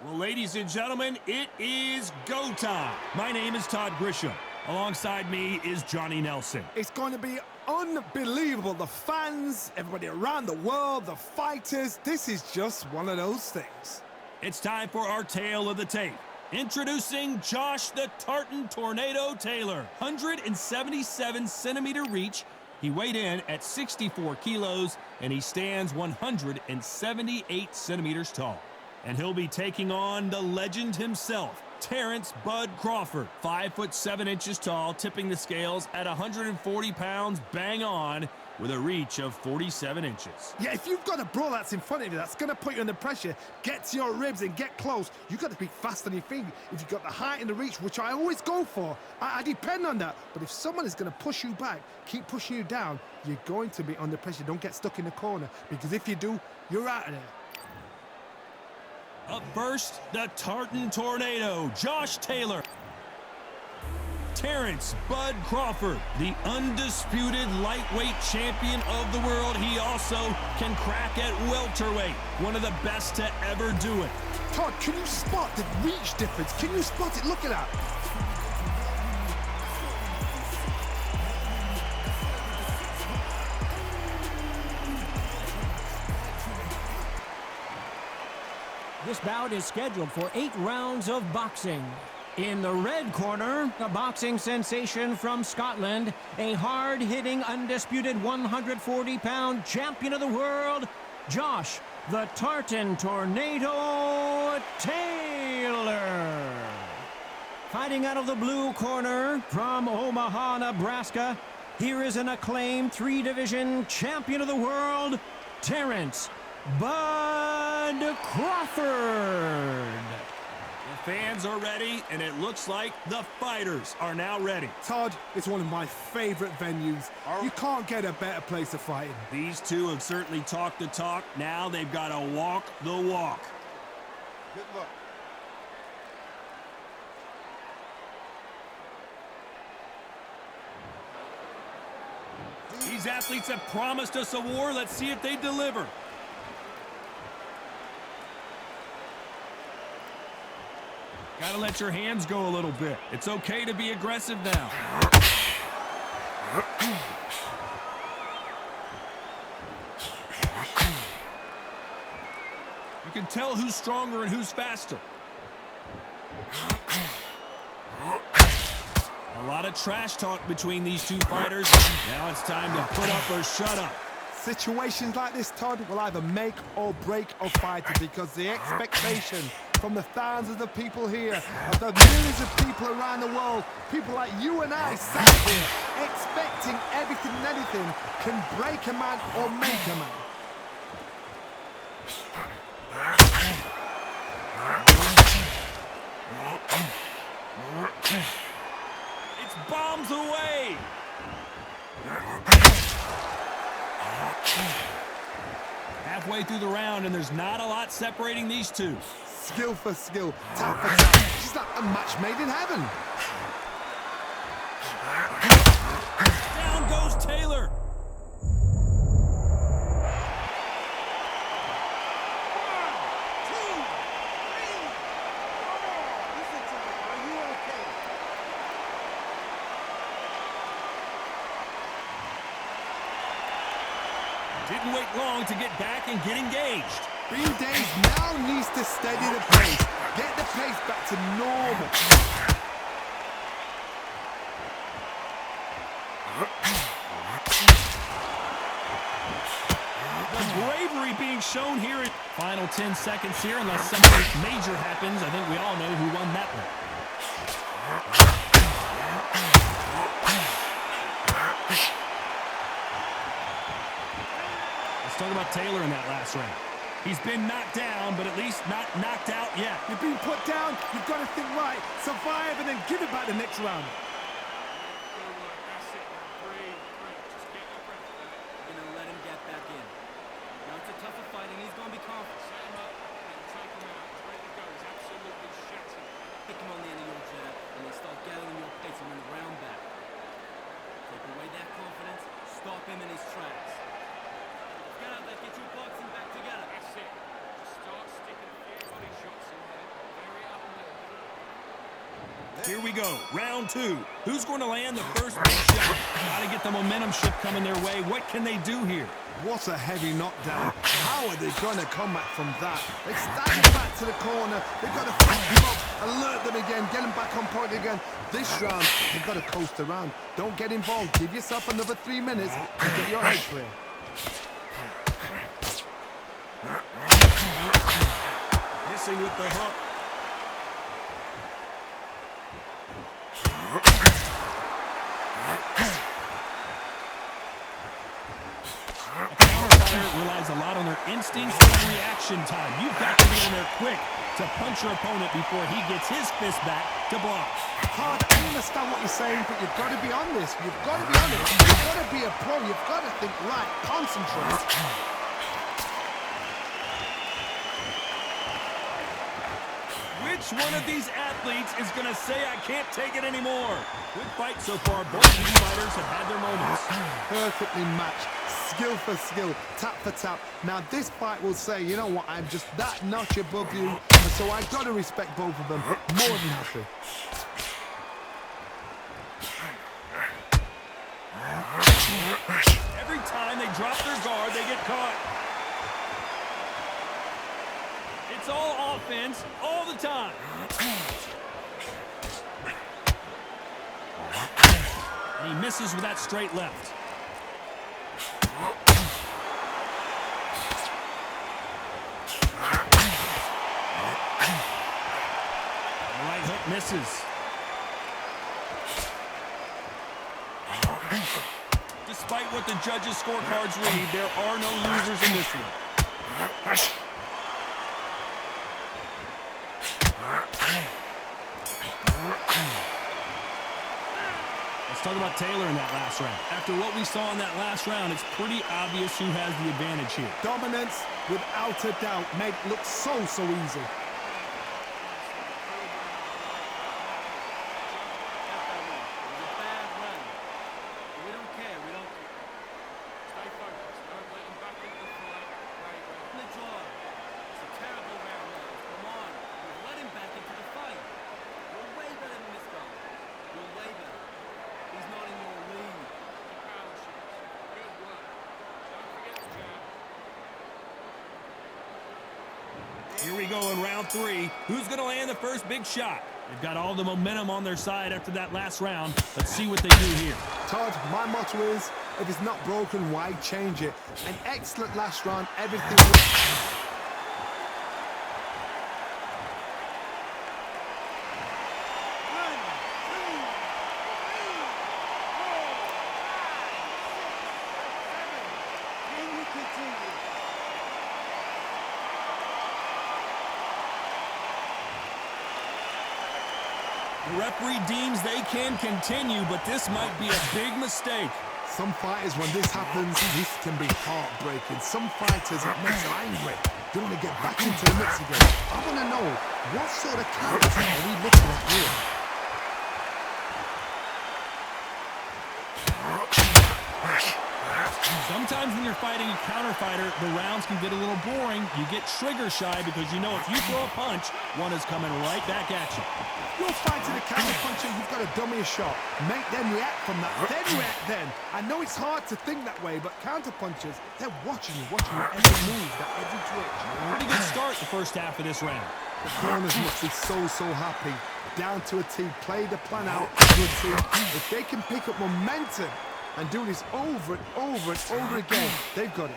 Well, ladies and gentlemen, it is go time. My name is Todd Grisham. Alongside me is Johnny Nelson. It's going to be unbelievable. The fans, everybody around the world, the fighters. This is just one of those things. It's time for our tale of the tape. Introducing Josh the Tartan Tornado Taylor. 177-centimeter reach. He weighed in at 64 kilos, and he stands 178 centimeters tall. And he'll be taking on the legend himself, Terrence Bud Crawford. 5'7" tall, tipping the scales at 140 pounds bang on, with a reach of 47 inches. Yeah, if you've got a bro that's in front of you, that's going to put you under pressure, get to your ribs and get close, you've got to be fast on your feet. If you've got the height and the reach, which I always go for, I depend on that. But if someone is going to push you back, keep pushing you down, you're going to be under pressure. Don't get stuck in the corner, because if you do, you're out of there. Up first, the Tartan Tornado, Josh Taylor. Terrence Bud Crawford, the undisputed lightweight champion of the world. He also can crack at welterweight, one of the best to ever do it. Todd, can you spot the reach difference? Can you spot it? Look at that. This bout is scheduled for 8 rounds of boxing. In the red corner, a boxing sensation from Scotland, a hard-hitting, undisputed 140-pound champion of the world, Josh the Tartan Tornado Taylor. Fighting out of the blue corner from Omaha, Nebraska, here is an acclaimed 3-division champion of the world, Terrence Bud Crawford. The fans are ready, and it looks like the fighters are now ready. Todd, it's one of my favorite venues. You can't get a better place to fight in. These two have certainly talked the talk. Now they've got to walk the walk. Good luck. These athletes have promised us a war. Let's see if they deliver. Gotta let your hands go a little bit. It's okay to be aggressive now. You can tell who's stronger and who's faster. A lot of trash talk between these two fighters. Now it's time to put up or shut up. Situations like this, Todd, will either make or break a fighter, because the expectation from the thousands of people here, of the millions of people around the world, people like you and I sat here, expecting everything and anything, can break a man or make a man. It's bombs away. Halfway through the round, and there's not a lot separating these two. Skill for skill, tap for tap. She's like a match made in heaven. Down goes Taylor. Didn't wait long to get back and get engaged. Green Days now needs to steady the pace. Get the pace back to normal. The bravery being shown here. Final 10 seconds here, unless something major happens. I think we all know who won that one. Let's talk about Taylor in that last round. He's been knocked down, but at least not knocked out yet. You've been put down, you've got to think right, survive, and then give it back the next round. Stop him in his tracks. Get up there, get your boxing back together. That's it. Just start sticking a few body shots in there. Here we go, round 2. Who's going to land the first big shot? Got to get the momentum shift coming their way. What can they do here? What a heavy knockdown. How are they going to come back from that? They stagger back to the corner. They've got to fuck them up, alert them again, get them back on point again. This round, they've got to coast around. Don't get involved. Give yourself another 3 minutes and get your head clear. Missing with the hook. Relies a lot on their instincts and reaction time. You've got to be in there quick to punch your opponent before he gets his fist back to block. Hard, I understand what you're saying, but you've got to be on this. You've got to be on it. You've got to be a pro. You've got to think right. Concentrate. Which one of these athletes is going to say, I can't take it anymore? Good fight so far. Both these fighters have had their moments. Perfectly matched. Skill for skill, tap for tap. Now this fight will say, you know what, I'm just that notch above you, and so I've got to respect both of them. More than happy. Every time they drop their guard, they get caught. It's all offense, all the time. And he misses with that straight left. Right hook misses. Despite what the judges' scorecards read, there are no losers in this one. Let's talk about Taylor in that last round. After what we saw in that last round, it's pretty obvious who has the advantage here. Dominance, without a doubt, made it look so easy. Here we go in round 3. Who's going to land the first big shot? They've got all the momentum on their side after that last round. Let's see what they do here. Todd, my motto is, if it's not broken, why change it? An excellent last round, everything was... The referee deems they can continue, but this might be a big mistake. Some fighters, when this happens, this can be heartbreaking. Some fighters, it makes them angry. They want to get back into the mix again. I want to know, what sort of character are we looking at here? Sometimes when you're fighting a counter fighter, the rounds can get a little boring. You get trigger shy because you know if you throw a punch, one is coming right back at you. You're fighting a counter puncher, you've got to dummy a shot. Make them react from that, then react then. I know it's hard to think that way, but counter punchers, they're watching you every move, that every twitch. Pretty good start the first half of this round. The corners must be so happy. Down to a T, play the plan out to a T. If they can pick up momentum and do this over and over again, they've got it.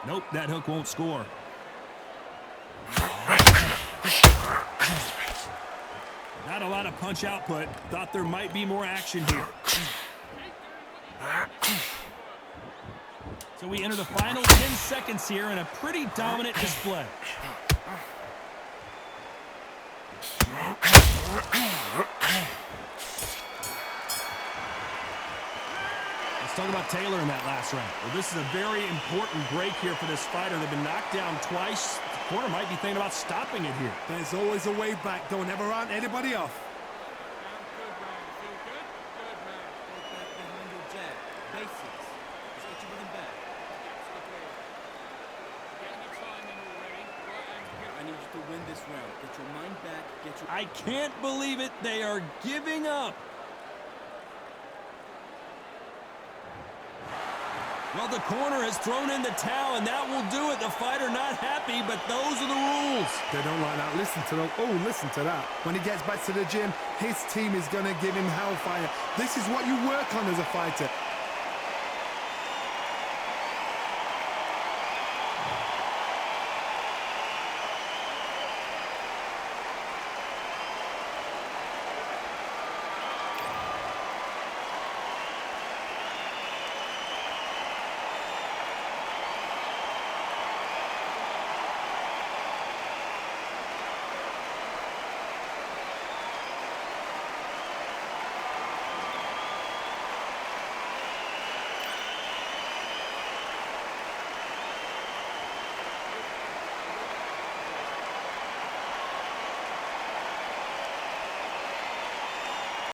Nope, that hook won't score. Not a lot of punch output. Thought there might be more action here. So we enter the final 10 seconds here in a pretty dominant display. Let's talk about Taylor in that last round. Well, this is a very important break here for this fighter. They've been knocked down twice. The corner might be thinking about stopping it here. There's always a way back. Don't ever run anybody off. to win this round. Get your mind back, get your... I can't believe it. They are giving up. Well, the corner has thrown in the towel, and that will do it. The fighter not happy, but those are the rules. They don't like that. Listen to them. Oh, listen to that. When he gets back to the gym, his team is going to give him hellfire. This is what you work on as a fighter.